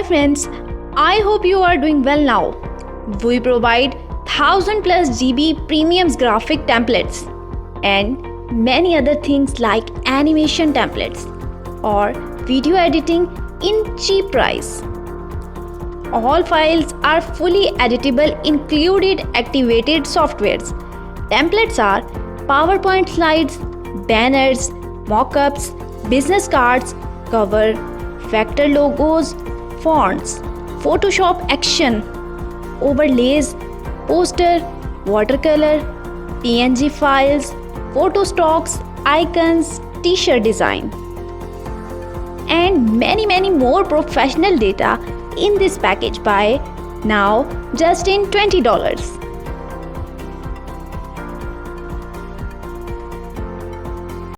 Hi friends, I hope you are doing well now. We provide 1000 plus GB premium graphic templates and many other things like animation templates or video editing in cheap price. All files are fully editable, included activated softwares. Templates are PowerPoint slides, banners, mockups, business cards, cover, vector logos, fonts, Photoshop action, overlays, poster, watercolor, PNG files, photo stocks, icons, t-shirt design, and many more professional data in this package. Buy now just in $20.